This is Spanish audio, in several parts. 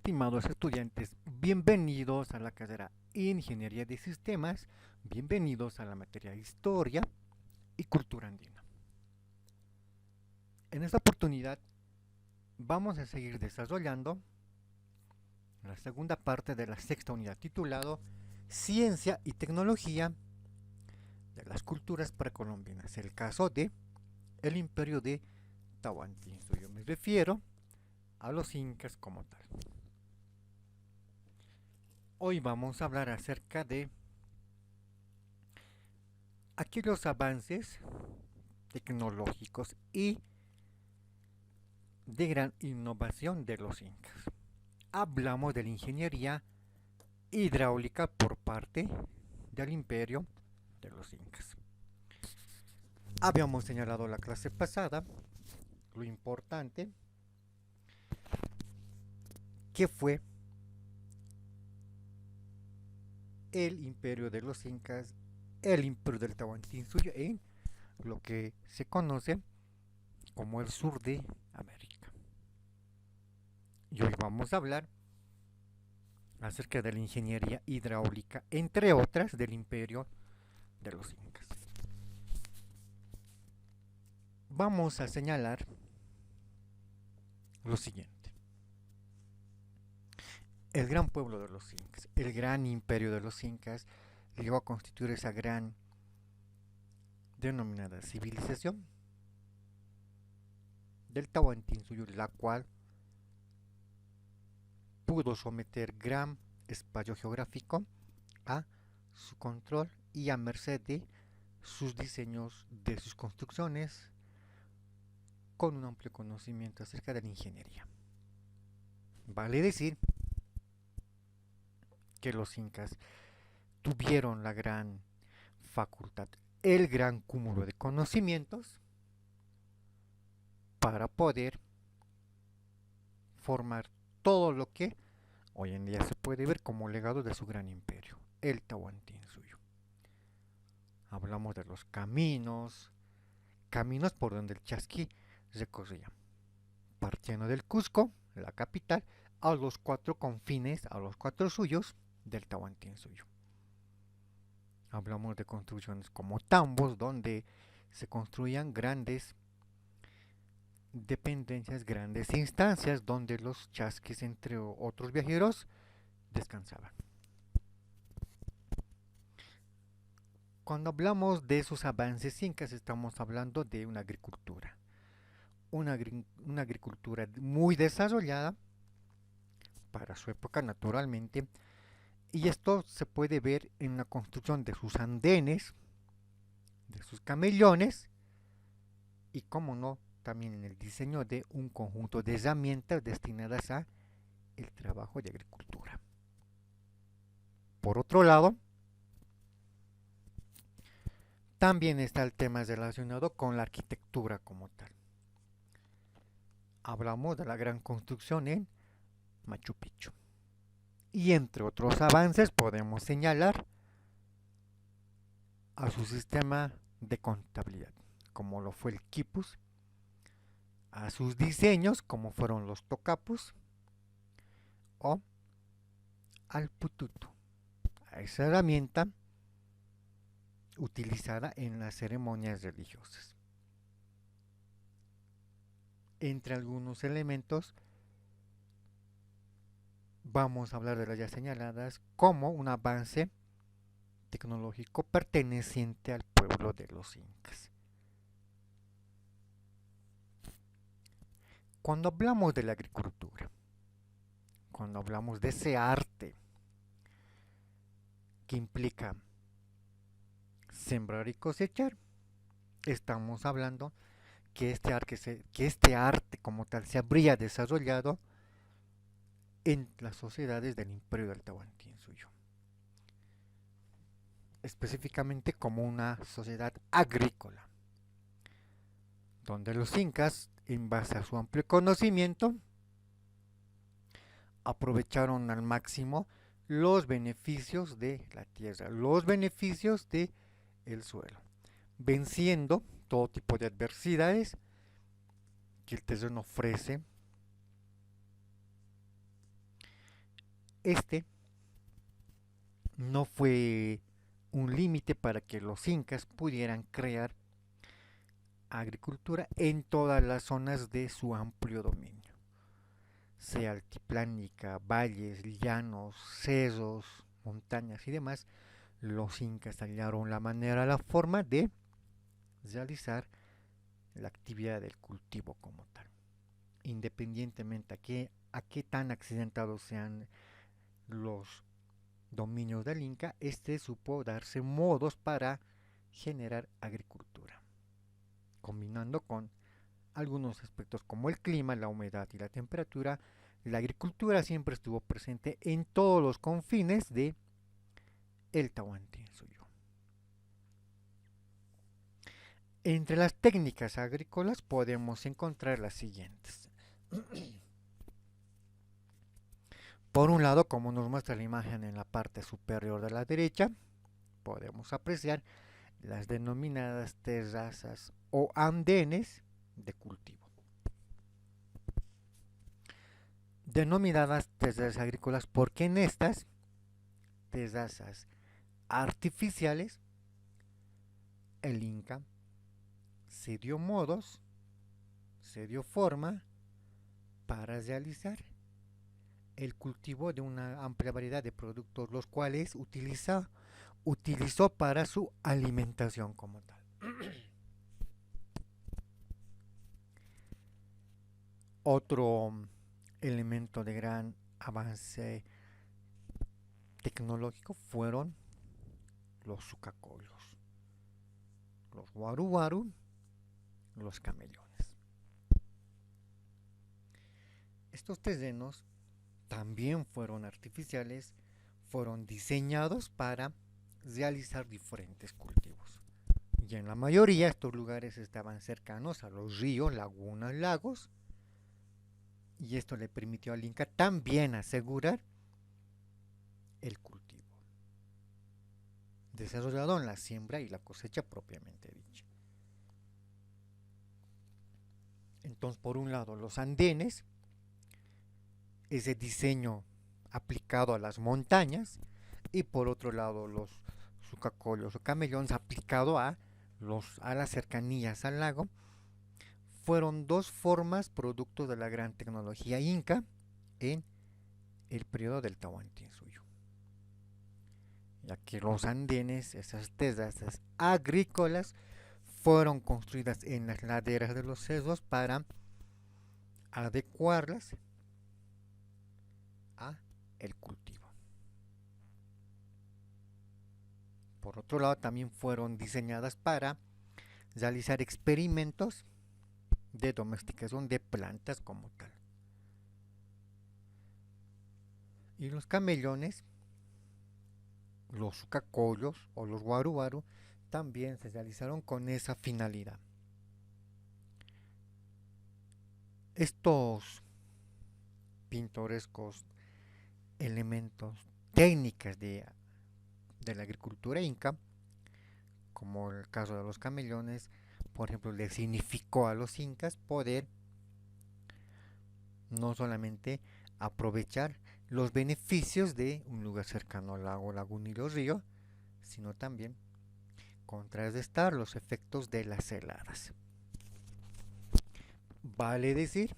Estimados estudiantes, bienvenidos a la carrera Ingeniería de Sistemas, bienvenidos a la materia Historia y Cultura Andina. En esta oportunidad vamos a seguir desarrollando la segunda parte de la sexta unidad titulado Ciencia y Tecnología de las Culturas Precolombinas, el caso de el Imperio de Tahuantinsuyo. Yo me refiero a los incas como tal. Hoy vamos a hablar acerca de aquellos avances tecnológicos y de gran innovación de los incas. Hablamos de la ingeniería hidráulica por parte del imperio de los incas. Habíamos señalado la clase pasada lo importante que fue el imperio de los incas, el imperio del Tahuantinsuyo en lo que se conoce como el sur de América. Y hoy vamos a hablar acerca de la ingeniería hidráulica, entre otras, del imperio de los incas. Vamos a señalar lo siguiente. El gran pueblo de los incas, el gran imperio de los incas, llegó a constituir esa gran denominada civilización del Tahuantinsuyo, la cual pudo someter gran espacio geográfico a su control y a merced de sus diseños, de sus construcciones, con un amplio conocimiento acerca de la ingeniería. Vale decir que los incas tuvieron la gran facultad, el gran cúmulo de conocimientos para poder formar todo lo que hoy en día se puede ver como legado de su gran imperio, el Tahuantinsuyo. Hablamos de los caminos por donde el Chasqui recorría, partiendo del Cusco, la capital, a los cuatro confines, a los cuatro suyos del Tahuantinsuyo. Hablamos de construcciones como tambos, donde se construían grandes dependencias, grandes instancias, donde los chasquis, entre otros viajeros, descansaban. Cuando hablamos de esos avances incas, estamos hablando de una agricultura. Una agricultura muy desarrollada para su época, naturalmente, y esto se puede ver en la construcción de sus andenes, de sus camellones y, como no, también en el diseño de un conjunto de herramientas destinadas a el trabajo de agricultura. Por otro lado, también está el tema relacionado con la arquitectura como tal. Hablamos de la gran construcción en Machu Picchu. Y entre otros avances podemos señalar a su sistema de contabilidad, como lo fue el quipus, a sus diseños, como fueron los tocapus, o al pututu, a esa herramienta utilizada en las ceremonias religiosas. Entre algunos elementos vamos a hablar de las ya señaladas como un avance tecnológico perteneciente al pueblo de los incas. Cuando hablamos de la agricultura, cuando hablamos de ese arte que implica sembrar y cosechar, estamos hablando que este arte como tal se habría desarrollado en las sociedades del imperio del Tahuantinsuyo, específicamente como una sociedad agrícola, donde los incas, en base a su amplio conocimiento, aprovecharon al máximo los beneficios de la tierra, los beneficios del suelo, venciendo todo tipo de adversidades que el terreno ofrece, Este no fue un límite para que los incas pudieran crear agricultura en todas las zonas de su amplio dominio, sea altiplánica, valles, llanos, cerros, montañas y demás. Los incas hallaron la manera, la forma de realizar la actividad del cultivo como tal, independientemente a qué tan accidentados sean los dominios del Inca. Este supo darse modos para generar agricultura, combinando con algunos aspectos como el clima, la humedad y la temperatura. La agricultura siempre estuvo presente en todos los confines de el Tahuantinsuyo. Entre las técnicas agrícolas podemos encontrar las siguientes. Por un lado, como nos muestra la imagen en la parte superior de la derecha, podemos apreciar las denominadas terrazas o andenes de cultivo. Denominadas terrazas agrícolas porque en estas terrazas artificiales el Inca se dio modos, se dio forma para realizar el cultivo de una amplia variedad de productos, los cuales utilizó para su alimentación como tal. Otro elemento de gran avance tecnológico fueron los sucacoyos, los guaru, los camellones. Estos terrenos también fueron artificiales, fueron diseñados para realizar diferentes cultivos. Y en la mayoría estos lugares estaban cercanos a los ríos, lagunas, lagos, y esto le permitió al Inca también asegurar el cultivo, desarrollado en la siembra y la cosecha propiamente dicha. Entonces, por un lado, los andenes, ese diseño aplicado a las montañas, y por otro lado, los sucacoyos o camellones aplicado a las cercanías al lago, fueron dos formas producto de la gran tecnología inca en el periodo del Tahuantinsuyo, ya que los andenes, esas terrazas agrícolas, fueron construidas en las laderas de los cerros para adecuarlas a el cultivo. Por otro lado, también fueron diseñadas para realizar experimentos de domesticación de plantas como tal. Y los camellones, los sucacoyos o los guaru también se realizaron con esa finalidad. Estos pintorescos elementos, técnicas de la agricultura inca, como el caso de los camellones, por ejemplo, le significó a los incas poder no solamente aprovechar los beneficios de un lugar cercano al lago, laguna y los ríos, sino también contrarrestar los efectos de las heladas. Vale decir,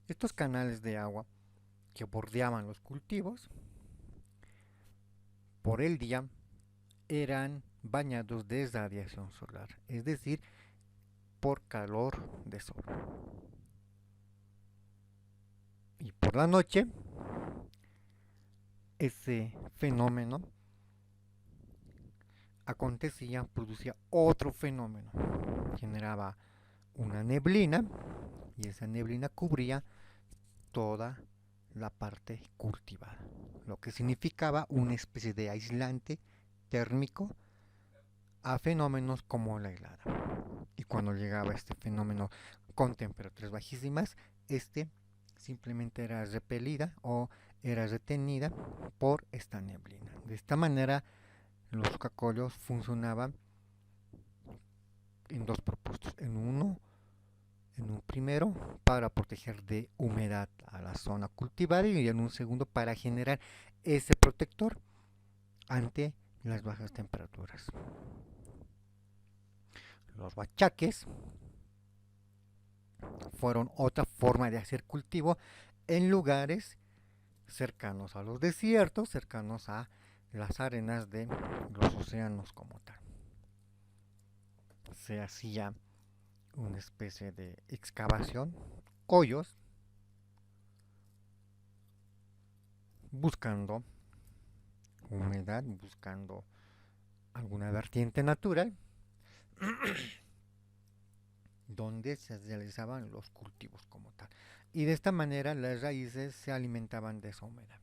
estos canales de agua que bordeaban los cultivos, por el día eran bañados de radiación solar, es decir, por calor de sol. Y por la noche, ese fenómeno producía otro fenómeno, generaba una neblina y esa neblina cubría toda la parte cultivada, lo que significaba una especie de aislante térmico a fenómenos como la helada. Y cuando llegaba este fenómeno con temperaturas bajísimas, este simplemente era repelida o era retenida por esta neblina. De esta manera, los cacollos funcionaban en dos propósitos. En uno, En un primero, para proteger de humedad a la zona cultivada y en un segundo para generar ese protector ante las bajas temperaturas. Los bachaques fueron otra forma de hacer cultivo en lugares cercanos a los desiertos, cercanos a las arenas de los océanos como tal. Se hacía una especie de excavación, hoyos, buscando humedad, buscando alguna vertiente natural donde se realizaban los cultivos como tal. Y de esta manera las raíces se alimentaban de esa humedad.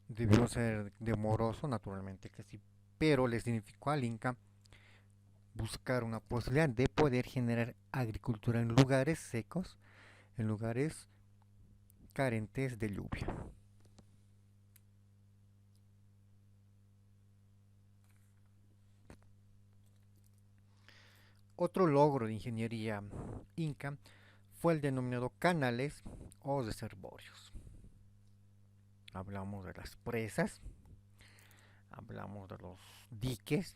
Debió ser demoroso, naturalmente que sí, pero le significó al Inca buscar una posibilidad de poder generar agricultura en lugares secos, en lugares carentes de lluvia. Otro logro de ingeniería inca fue el denominado canales o reservorios. Hablamos de las presas, hablamos de los diques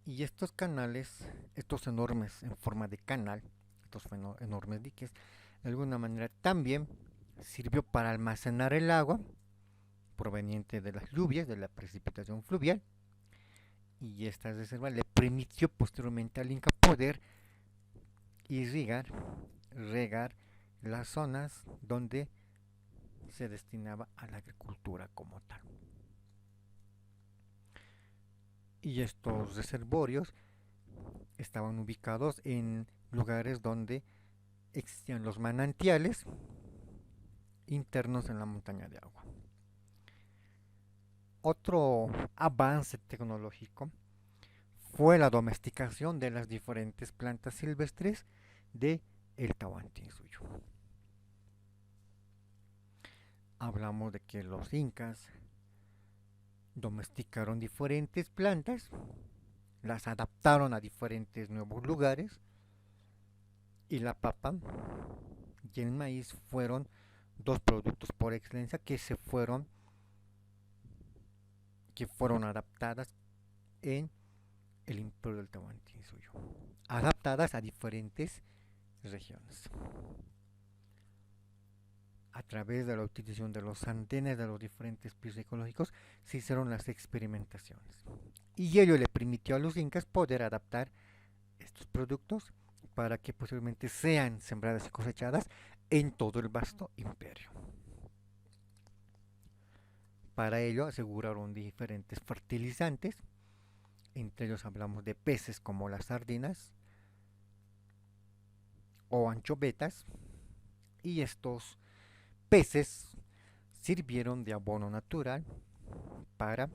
y estos canales, estos enormes en forma de canal, estos enormes diques, de alguna manera también sirvió para almacenar el agua proveniente de las lluvias, de la precipitación fluvial, y esta reserva le permitió posteriormente al Inca poder irrigar, regar las zonas donde se destinaba a la agricultura como tal. Y estos reservorios estaban ubicados en lugares donde existían los manantiales internos en la montaña de agua. Otro avance tecnológico fue la domesticación de las diferentes plantas silvestres de el Tahuantinsuyo. Hablamos de que los incas domesticaron diferentes plantas, las adaptaron a diferentes nuevos lugares y la papa y el maíz fueron dos productos por excelencia que fueron adaptadas en el imperio del Tahuantinsuyo, adaptadas a diferentes regiones. A través de la utilización de los andenes de los diferentes pisos ecológicos se hicieron las experimentaciones. Y ello le permitió a los incas poder adaptar estos productos para que posiblemente sean sembradas y cosechadas en todo el vasto imperio. Para ello aseguraron diferentes fertilizantes, entre ellos hablamos de peces como las sardinas o anchovetas, y estos peces sirvieron de abono natural para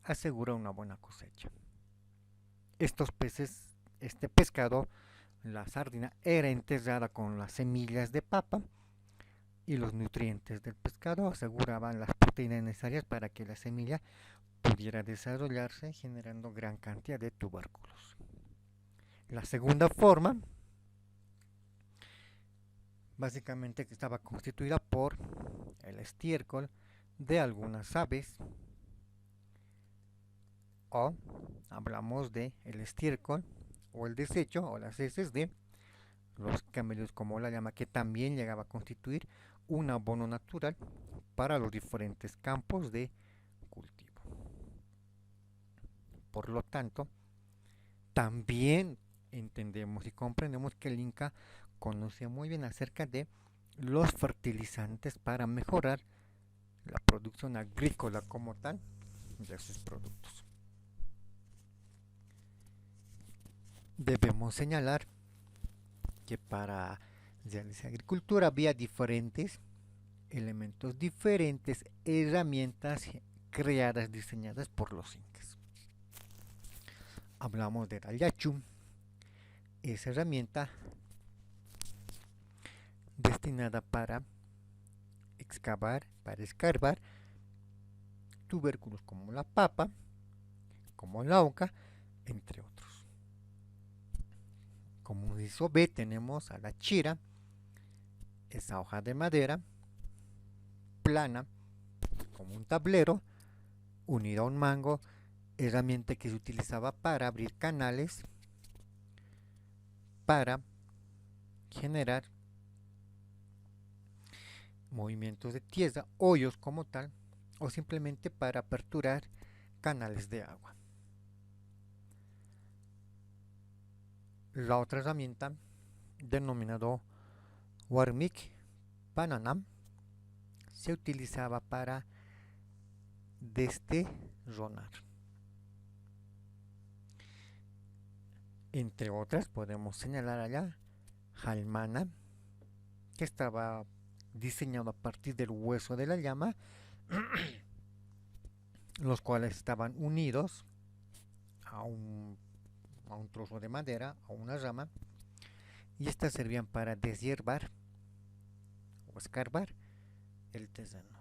asegurar una buena cosecha. Estos peces, este pescado, la sardina, era enterrada con las semillas de papa y los nutrientes del pescado aseguraban las proteínas necesarias para que la semilla pudiera desarrollarse generando gran cantidad de tubérculos. La segunda forma básicamente que estaba constituida por el estiércol de algunas aves o hablamos de el estiércol o el desecho o las heces de los camellos como la llama, que también llegaba a constituir un abono natural para los diferentes campos de cultivo. Por lo tanto, también entendemos y comprendemos que el Inca conocía muy bien acerca de los fertilizantes para mejorar la producción agrícola como tal de sus productos. Debemos señalar que para realizar agricultura había diferentes elementos, diferentes herramientas creadas, diseñadas por los incas. Hablamos de Yachu, esa herramienta destinada para excavar, para escarbar tubérculos como la papa, como la oca, entre otros. Como inciso B tenemos a la chira, esa hoja de madera plana como un tablero unido a un mango, herramienta que se utilizaba para abrir canales, para generar movimientos de tierra, hoyos como tal, o simplemente para aperturar canales de agua. La otra herramienta, denominado Warmic Banana, se utilizaba para desterronar. Entre otras podemos señalar allá Jalmana, que estaba diseñado a partir del hueso de la llama, los cuales estaban unidos a un trozo de madera, a una rama, y estas servían para deshiervar o escarbar el terreno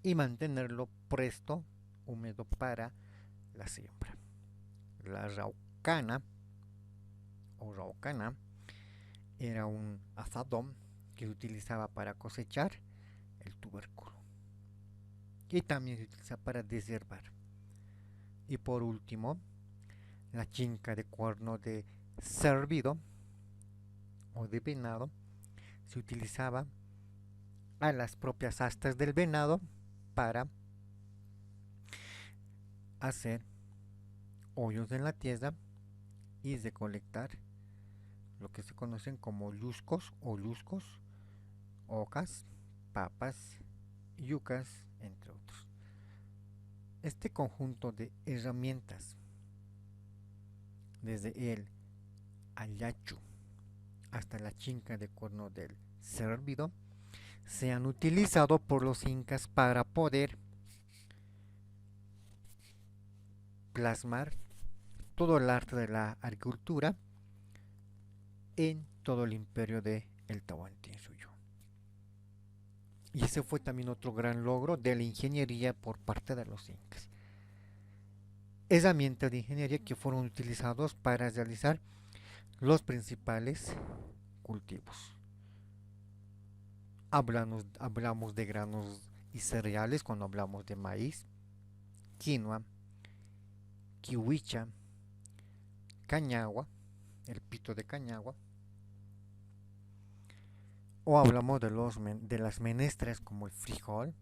y mantenerlo presto, húmedo para la siembra. La raucana o raucana era un azadón que se utilizaba para cosechar el tubérculo y también se utiliza para deshiervar. Y por último, la chinca de cuerno de cervido o de venado se utilizaba a las propias astas del venado para hacer hoyos en la tierra y recolectar lo que se conocen como luscos o luscos, ocas, papas, yucas, entre otros. Este conjunto de herramientas, desde el ayachu hasta la chinca de cuerno del cervido, se han utilizado por los incas para poder plasmar todo el arte de la agricultura en todo el imperio de el Tahuantinsuyo. Y ese fue también otro gran logro de la ingeniería por parte de los incas. Herramientas de ingeniería que fueron utilizados para realizar los principales cultivos. Hablamos de granos y cereales cuando hablamos de maíz, quinoa, kiwicha, cañagua, el pito de cañagua, o hablamos de las menestras como el frijol,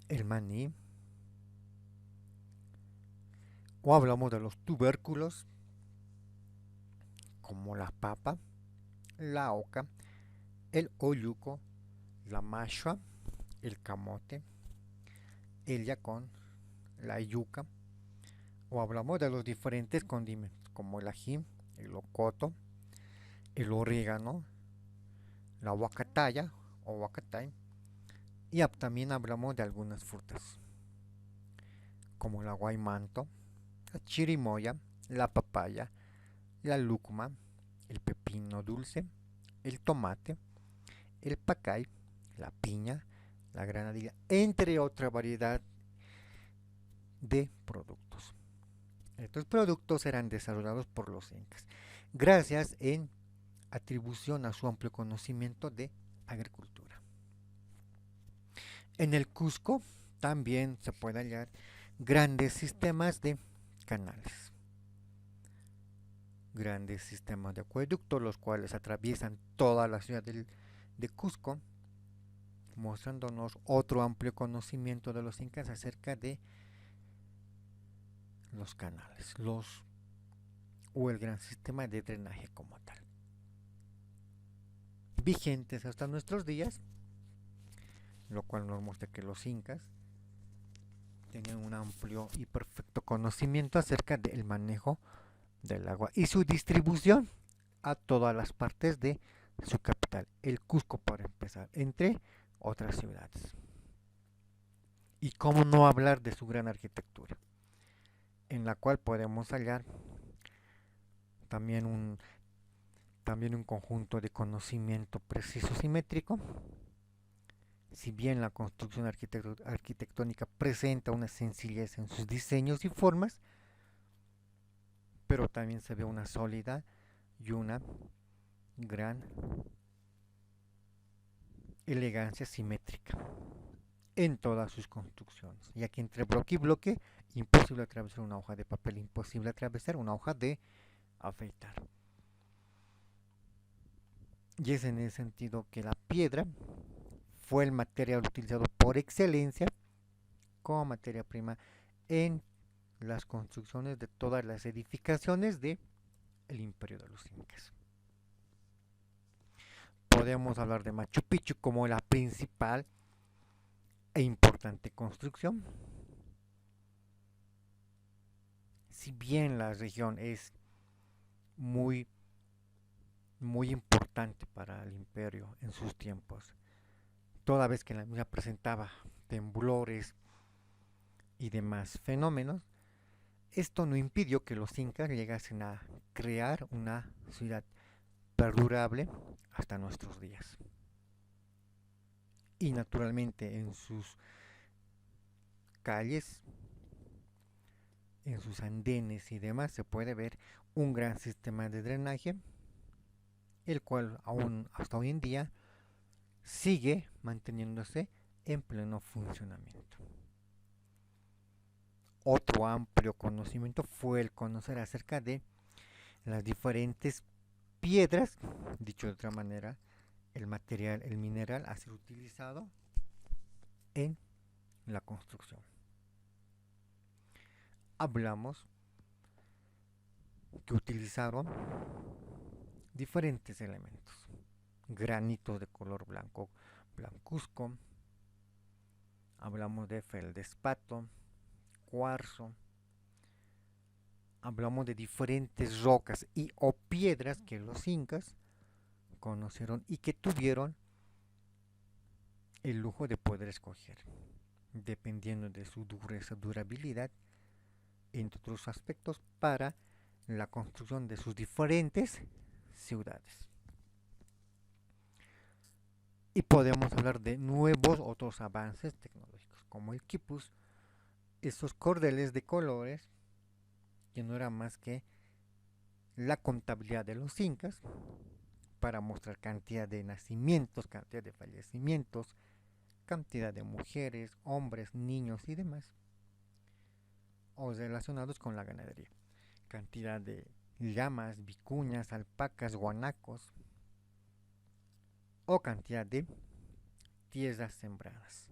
el maní, o hablamos de los tubérculos como la papa, la oca, el oyuco, la mashua, el camote, el yacón, la yuca, o hablamos de los diferentes condimentos como el ají, el ocoto, el orégano, la huacataya o huacatay, y también hablamos de algunas frutas como la guaymanto, la chirimoya, la papaya, la lúcuma, el pepino dulce, el tomate, el pacay, la piña, la granadilla, entre otra variedad de productos. Estos productos eran desarrollados por los incas, gracias en atribución a su amplio conocimiento de agricultura. En el Cusco también se puede hallar grandes sistemas de canales, grandes sistemas de acueductos, los cuales atraviesan toda la ciudad de Cusco, mostrándonos otro amplio conocimiento de los incas acerca de los canales, o el gran sistema de drenaje como tal, vigentes hasta nuestros días, lo cual nos muestra que los incas tenían un amplio y perfecto conocimiento acerca del manejo del agua y su distribución a todas las partes de su capital, el Cusco para empezar, entre otras ciudades. Y cómo no hablar de su gran arquitectura, en la cual podemos hallar también un conjunto de conocimiento preciso simétrico. Si bien la construcción arquitectónica presenta una sencillez en sus diseños y formas, pero también se ve una sólida y una gran elegancia simétrica en todas sus construcciones, ya que entre bloque y bloque, imposible atravesar una hoja de papel, imposible atravesar una hoja de afeitar. Y es en ese sentido que la piedra fue el material utilizado por excelencia como materia prima en las construcciones de todas las edificaciones del imperio de los incas. Podemos hablar de Machu Picchu como la principal e importante construcción. Si bien la región es muy, muy importante para el imperio en sus tiempos, toda vez que la misma presentaba temblores y demás fenómenos, esto no impidió que los incas llegasen a crear una ciudad perdurable hasta nuestros días. Y naturalmente en sus calles, en sus andenes y demás se puede ver un gran sistema de drenaje, el cual aún hasta hoy en día sigue manteniéndose en pleno funcionamiento. Otro amplio conocimiento fue el conocer acerca de las diferentes piedras, dicho de otra manera, el material, el mineral a ser utilizado en la construcción. Hablamos que utilizaron diferentes elementos, granitos de color blanco, blancuzco, hablamos de feldespato, cuarzo, hablamos de diferentes rocas y o piedras que los incas conocieron y que tuvieron el lujo de poder escoger, dependiendo de su dureza, durabilidad, entre otros aspectos, para la construcción de sus diferentes ciudades. Y podemos hablar de nuevos otros avances tecnológicos, como el quipus, esos cordeles de colores, que no era más que la contabilidad de los incas, para mostrar cantidad de nacimientos, cantidad de fallecimientos, cantidad de mujeres, hombres, niños y demás, o relacionados con la ganadería, cantidad de llamas, vicuñas, alpacas, guanacos, o cantidad de tierras sembradas.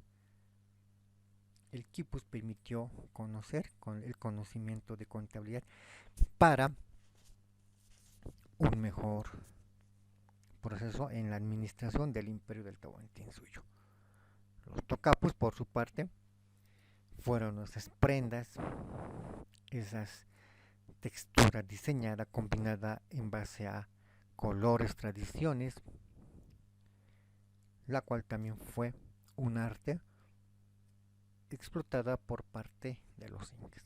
El quipus permitió conocer con el conocimiento de contabilidad para un mejor proceso en la administración del imperio del Tahuantinsuyo. Los tocapus, por su parte, fueron esas prendas, esas texturas diseñadas, combinada en base a colores, tradiciones, la cual también fue un arte explotada por parte de los incas.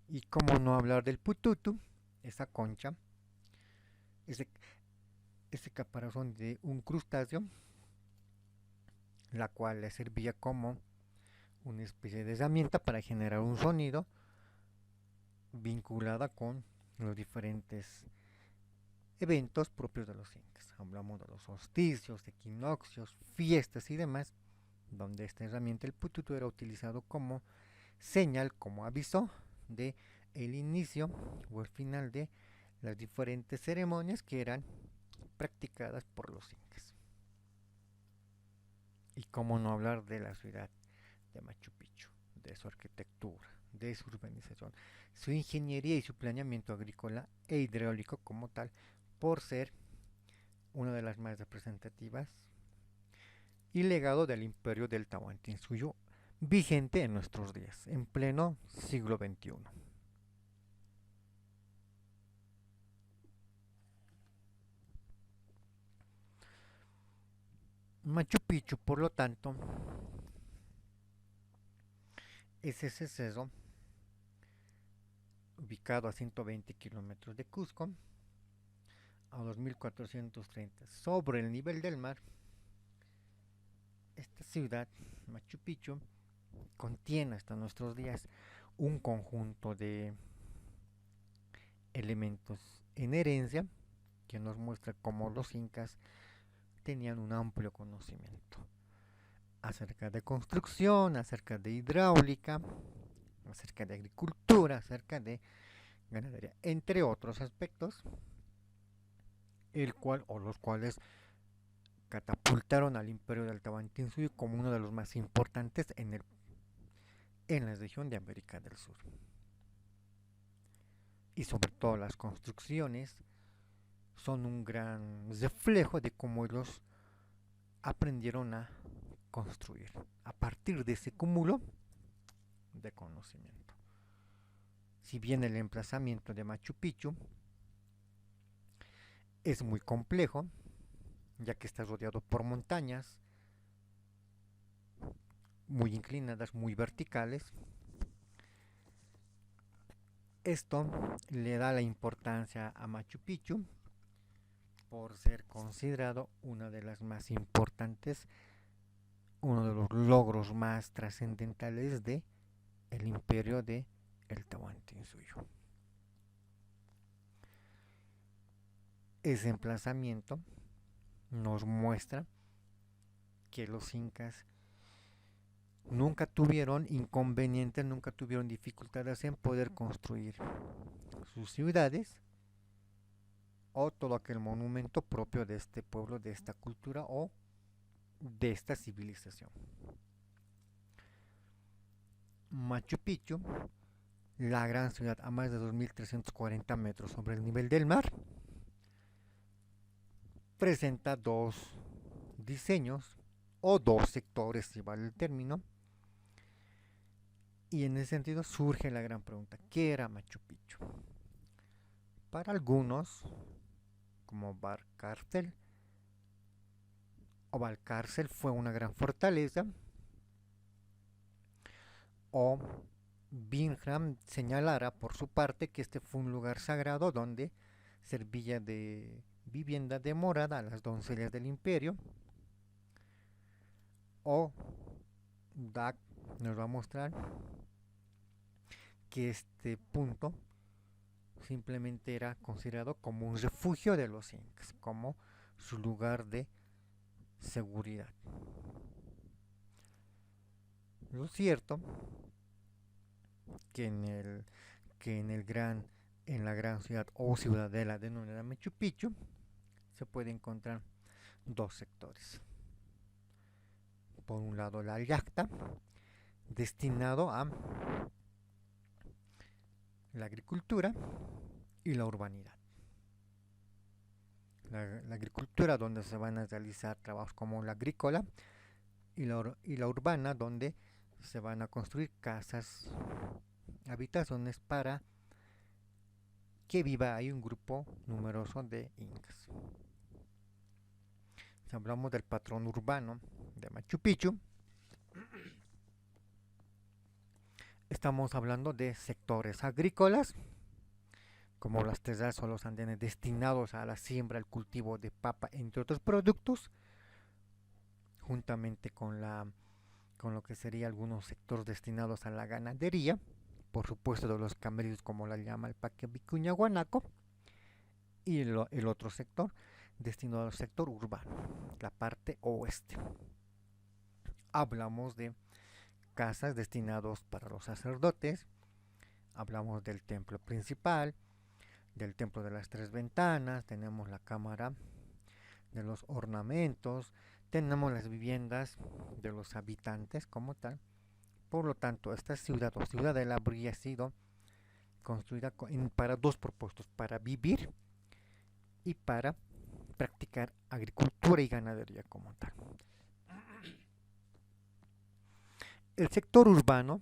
Y cómo no hablar del pututu, esa concha, ese, ese caparazón de un crustáceo, la cual le servía como una especie de herramienta para generar un sonido vinculada con los diferentes eventos propios de los incas. Hablamos de los solsticios, equinoccios, fiestas y demás, donde esta herramienta, el pututu, era utilizado como señal, como aviso de el inicio o el final de las diferentes ceremonias que eran practicadas por los incas. Y cómo no hablar de la ciudad de Machu Picchu, de su arquitectura, de su urbanización, su ingeniería y su planeamiento agrícola e hidráulico como tal, por ser una de las más representativas y legado del imperio del Tahuantinsuyo vigente en nuestros días, en pleno siglo XXI. Machu Picchu, por lo tanto, es ese cerro ubicado a 120 kilómetros de Cusco, a 2430 sobre el nivel del mar. Esta ciudad, Machu Picchu, contiene hasta nuestros días un conjunto de elementos en herencia que nos muestra cómo los incas tenían un amplio conocimiento acerca de construcción, acerca de hidráulica, acerca de agricultura, acerca de ganadería, entre otros aspectos, el cual o los cuales catapultaron al imperio del Tahuantinsuyo como uno de los más importantes en la región de América del Sur. Y sobre todo las construcciones son un gran reflejo de cómo ellos aprendieron a construir a partir de ese cúmulo de conocimiento. Si bien el emplazamiento de Machu Picchu es muy complejo, ya que está rodeado por montañas muy inclinadas, muy verticales, esto le da la importancia a Machu Picchu por ser considerado una de las más importantes, uno de los logros más trascendentales de el imperio de el Tahuantinsuyo. Ese emplazamiento nos muestra que los incas nunca tuvieron inconvenientes, nunca tuvieron dificultades en poder construir sus ciudades o todo aquel monumento propio de este pueblo, de esta cultura o de esta civilización. Machu Picchu, la gran ciudad a más de 2340 metros sobre el nivel del mar, presenta dos diseños o dos sectores, si vale el término, y en ese sentido surge la gran pregunta: ¿qué era Machu Picchu? Para algunos, como Valcárcel fue una gran fortaleza, o Bingham señalara por su parte que este fue un lugar sagrado donde servía de vivienda de morada a las doncellas del imperio, o Dak nos va a mostrar que este punto simplemente era considerado como un refugio de los incas, como su lugar de seguridad. Lo cierto que en la gran ciudad o ciudadela denominada Machu Picchu se puede encontrar dos sectores. Por un lado, la yacta, destinado a la agricultura y la urbanidad. La agricultura, donde se van a realizar trabajos como la agrícola, y la urbana, donde se van a construir casas, habitaciones para que viva ahí un grupo numeroso de incas. Si hablamos del patrón urbano de Machu Picchu, estamos hablando de sectores agrícolas, como las terrazas o los andenes destinados a la siembra, el cultivo de papa, entre otros productos, juntamente con lo que serían algunos sectores destinados a la ganadería, por supuesto de los camellos, como la llama el Paque Vicuña Guanaco, y el otro sector destinado al sector urbano, la parte oeste. Hablamos de casas destinados para los sacerdotes, hablamos del templo principal, del templo de las tres ventanas, tenemos la cámara de los ornamentos, tenemos las viviendas de los habitantes como tal. Por lo tanto, esta ciudad o ciudadela habría sido construida para dos propósitos: para vivir y para practicar agricultura y ganadería como tal. El sector urbano,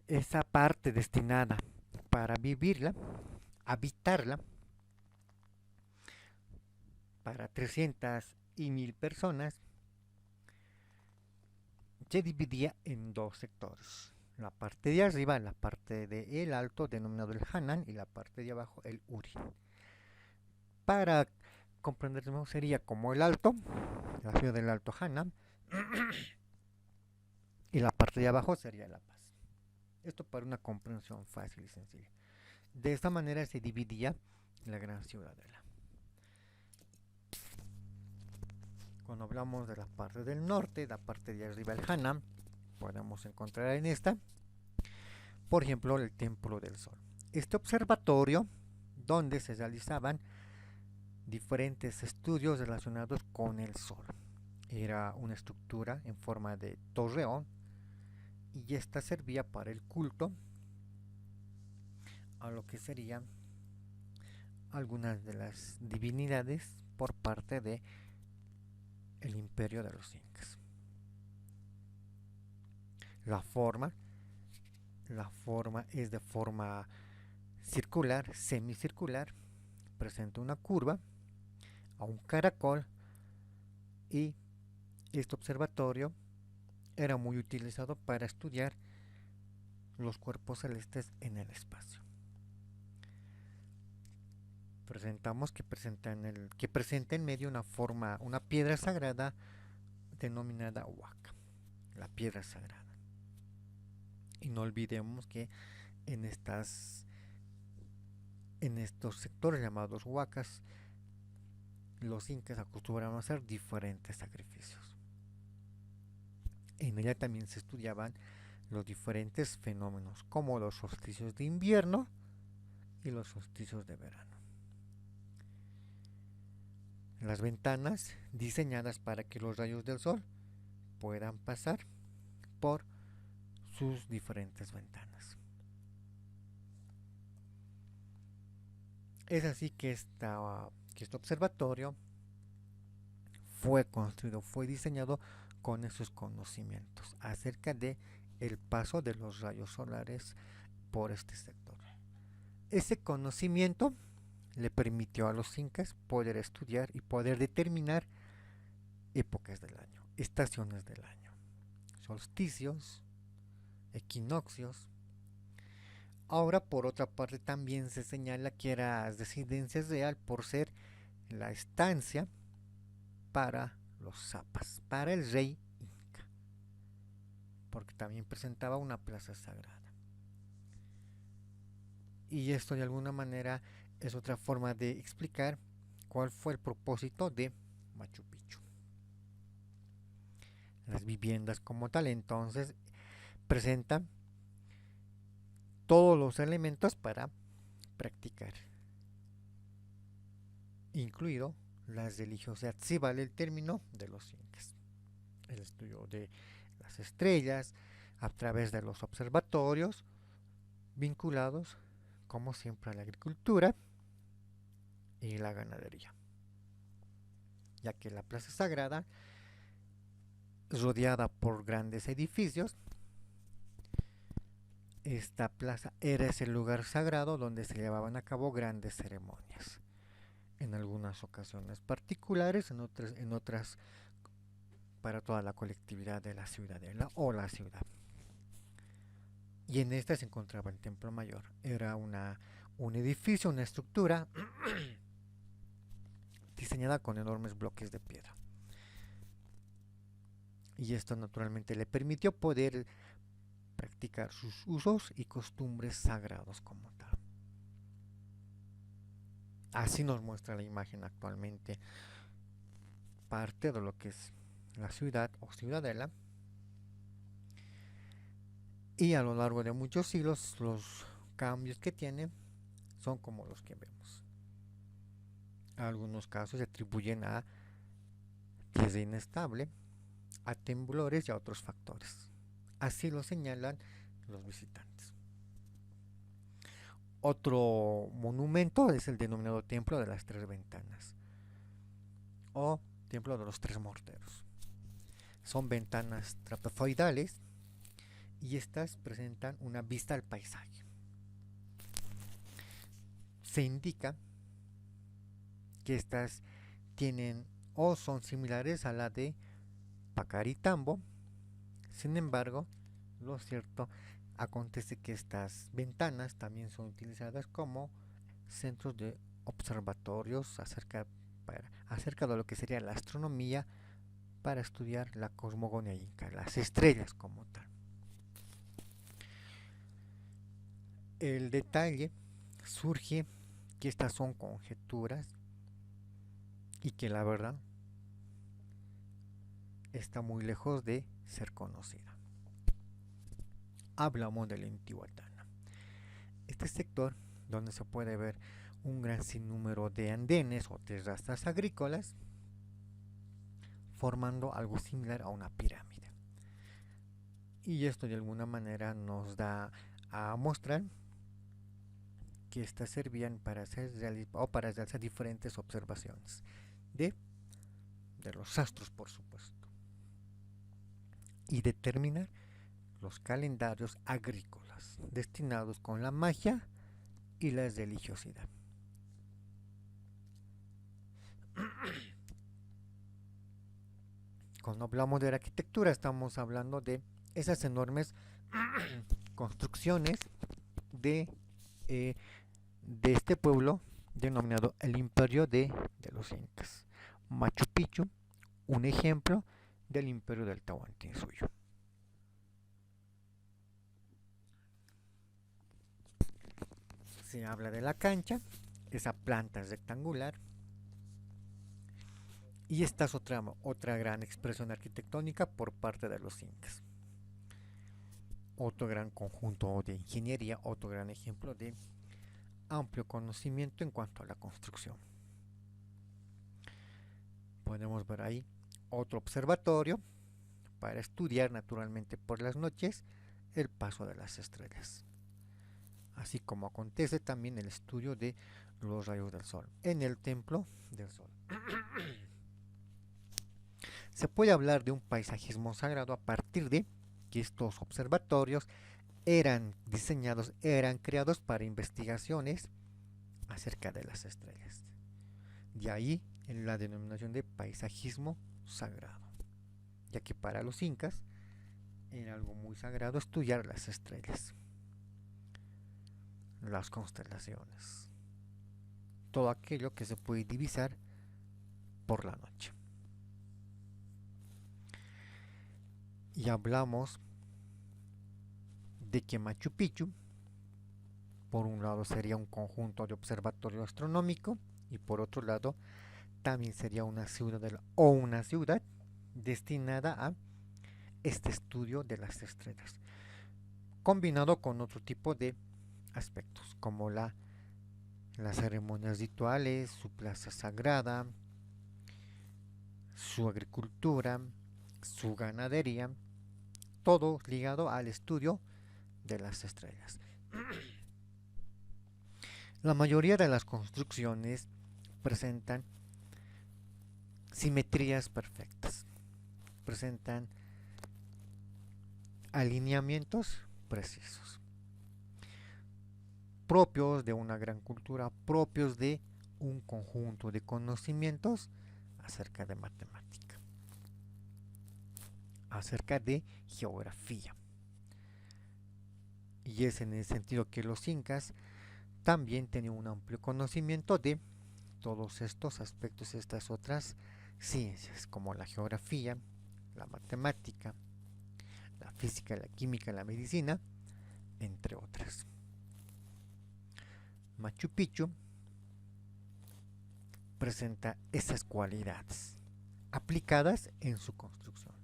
esa parte destinada para vivirla, habitarla, para 300 y 1000 personas, se dividía en dos sectores: la parte de arriba, la parte del alto, denominado el Hanan, y la parte de abajo, el Uri. Para comprenderlo, sería como el alto, la ciudad del alto Hanan, y la parte de abajo sería La Paz. Esto para una comprensión fácil y sencilla. De esta manera se dividía la gran ciudadela. Cuando hablamos de la parte del norte, la parte de arriba del Hanam, podemos encontrar en esta, por ejemplo, el Templo del Sol. Este observatorio, donde se realizaban diferentes estudios relacionados con el Sol. Era una estructura en forma de torreón y esta servía para el culto a lo que serían algunas de las divinidades por parte de el imperio de los incas. La forma, la forma es de forma circular, semicircular, presenta una curva a un caracol y este observatorio era muy utilizado para estudiar los cuerpos celestes en el espacio. Presentamos que presenta en medio una forma, una piedra sagrada denominada huaca, la piedra sagrada. Y no olvidemos que en estos sectores llamados huacas, los incas acostumbraban a hacer diferentes sacrificios. En ella también se estudiaban los diferentes fenómenos, como los solsticios de invierno y los solsticios de verano. Las ventanas diseñadas para que los rayos del sol puedan pasar por sus diferentes ventanas. Es así que este observatorio fue construido, fue diseñado con esos conocimientos acerca de el paso de los rayos solares por este sector. Ese conocimiento le permitió a los incas poder estudiar y poder determinar épocas del año, estaciones del año, solsticios, equinoccios. Ahora, por otra parte, también se señala que era residencia real por ser la estancia para los zapas, para el rey inca, porque también presentaba una plaza sagrada. Y esto de alguna manera es otra forma de explicar cuál fue el propósito de Machu Picchu. Las viviendas como tal entonces presentan todos los elementos para practicar, incluido la religiosidad, si vale el término, de los incas. El estudio de las estrellas a través de los observatorios vinculados, como siempre, a la agricultura y la ganadería, ya que la plaza sagrada, rodeada por grandes edificios, esta plaza era ese lugar sagrado donde se llevaban a cabo grandes ceremonias, en algunas ocasiones particulares, en otras para toda la colectividad de la ciudadela o la ciudad. Y en esta se encontraba el Templo Mayor. Era un edificio, una estructura diseñada con enormes bloques de piedra. Y esto naturalmente le permitió poder practicar sus usos y costumbres sagrados como tal. Así nos muestra la imagen actualmente parte de lo que es la ciudad o ciudadela. Y a lo largo de muchos siglos los cambios que tiene son como los que vemos. Algunos casos se atribuyen a tierra inestable, a temblores y a otros factores. Así lo señalan los visitantes. Otro monumento es el denominado Templo de las Tres Ventanas o Templo de los Tres Morteros. Son ventanas trapezoidales y estas presentan una vista al paisaje. Se indica que estas tienen o son similares a la de Pacaritambo. Sin embargo, lo cierto acontece que estas ventanas también son utilizadas como centros de observatorios acerca de lo que sería la astronomía para estudiar la cosmogonía inca, las estrellas como tal. El detalle surge que estas son conjeturas y que la verdad está muy lejos de ser conocida. Hablamos del Intihuatana. Este sector, donde se puede ver un gran sinnúmero de andenes o terrazas agrícolas, formando algo similar a una pirámide. Y esto de alguna manera nos da a mostrar que estas servían para para realizar diferentes observaciones de, de los astros, por supuesto, y determinar los calendarios agrícolas destinados con la magia y la religiosidad. Cuando hablamos de la arquitectura estamos hablando de esas enormes construcciones de, eh, de este pueblo denominado el Imperio de los Incas. Machu Picchu, un ejemplo del Imperio del Tahuantinsuyo. Se habla de la cancha, esa planta rectangular, y esta es otra gran expresión arquitectónica por parte de los incas. Otro gran conjunto de ingeniería, otro gran ejemplo de amplio conocimiento en cuanto a la construcción. Podemos ver ahí otro observatorio para estudiar naturalmente por las noches el paso de las estrellas, así como acontece también el estudio de los rayos del sol en el templo del sol. Se puede hablar de un paisajismo sagrado a partir de que estos observatorios eran diseñados, eran creados para investigaciones acerca de las estrellas. De ahí en la denominación de paisajismo sagrado, ya que para los incas era algo muy sagrado estudiar las estrellas, las constelaciones, todo aquello que se puede divisar por la noche. Y hablamos de que Machu Picchu, por un lado, sería un conjunto de observatorio astronómico y por otro lado, también sería una ciudad destinada a este estudio de las estrellas, combinado con otro tipo de aspectos, como las ceremonias rituales, su plaza sagrada, su agricultura, su ganadería, todo ligado al estudio de las estrellas. La mayoría de las construcciones presentan simetrías perfectas, presentan alineamientos precisos, propios de una gran cultura, propios de un conjunto de conocimientos acerca de matemática, acerca de geografía. Y es en el sentido que los incas también tenían un amplio conocimiento de todos estos aspectos, estas otras ciencias, como la geografía, la matemática, la física, la química, la medicina, entre otras. Machu Picchu presenta esas cualidades aplicadas en su construcción,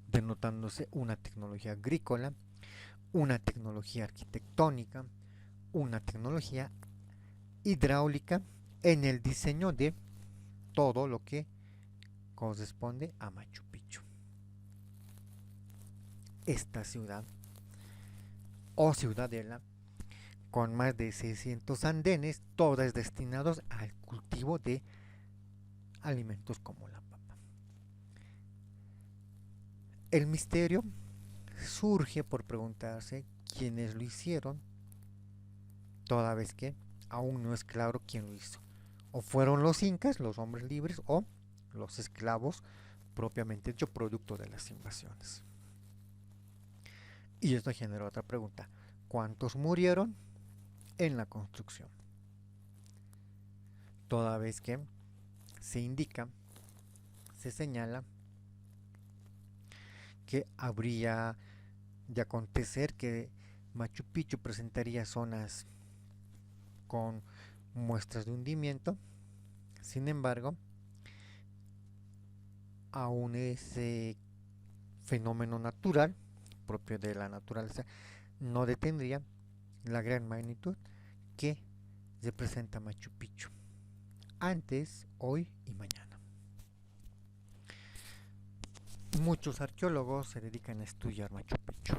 denotándose una tecnología agrícola, una tecnología arquitectónica, una tecnología hidráulica en el diseño de todo lo que corresponde a Machu Picchu. Esta ciudad o ciudadela con más de 600 andenes, todas destinados al cultivo de alimentos como la papa. El misterio surge por preguntarse quiénes lo hicieron, toda vez que aún no es claro quién lo hizo. O fueron los incas, los hombres libres, o los esclavos propiamente hecho producto de las invasiones. Y esto genera otra pregunta: ¿cuántos murieron en la construcción? Toda vez que se indica, se señala que habría de acontecer que Machu Picchu presentaría zonas con muestras de hundimiento. Sin embargo, aún ese fenómeno natural propio de la naturaleza no detendría la gran magnitud que representa Machu Picchu antes, hoy y mañana. Muchos arqueólogos se dedican a estudiar Machu Picchu.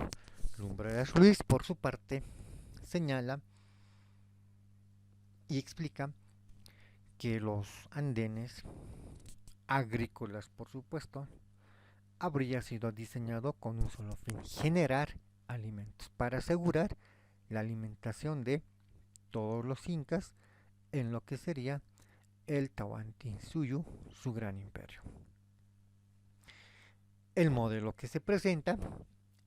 Lumbreras Ruiz, por su parte, señala y explica que los andenes agrícolas, por supuesto, habría sido diseñado con un solo fin: generar alimentos para asegurar la alimentación de todos los incas en lo que sería el Tahuantinsuyo, su gran imperio. El modelo que se presenta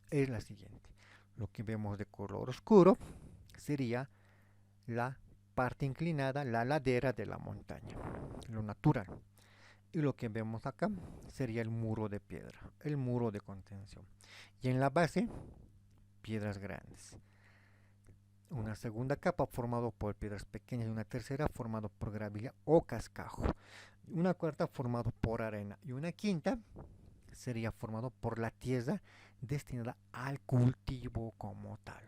es la siguiente. Lo que vemos de color oscuro sería la parte inclinada, la ladera de la montaña, lo natural. Y lo que vemos acá sería el muro de piedra, el muro de contención. Y en la base, piedras grandes. Una segunda capa formado por piedras pequeñas y una tercera formado por gravilla o cascajo. Una cuarta formado por arena y una quinta sería formado por la tierra destinada al cultivo como tal.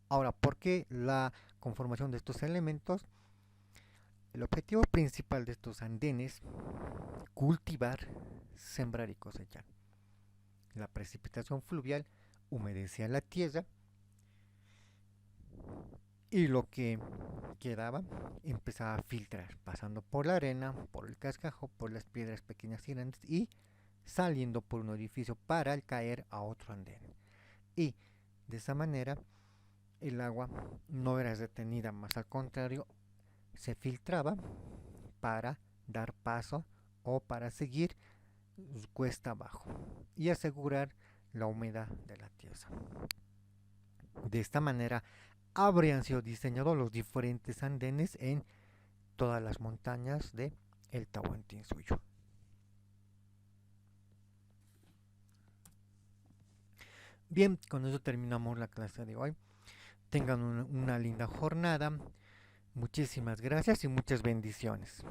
Ahora, ¿por qué la conformación de estos elementos? El objetivo principal de estos andenes: cultivar, sembrar y cosechar. La precipitación fluvial humedecía la tierra y lo que quedaba empezaba a filtrar, pasando por la arena, por el cascajo, por las piedras pequeñas y grandes y saliendo por un orificio para al caer a otro andén. Y de esa manera el agua no era retenida, más al contrario, se filtraba para dar paso o para seguir cuesta abajo y asegurar la humedad de la tierra. De esta manera habrían sido diseñados los diferentes andenes en todas las montañas de el Tahuantinsuyo. Bien, con eso terminamos la clase de hoy. Tengan una linda jornada. Muchísimas gracias y muchas bendiciones.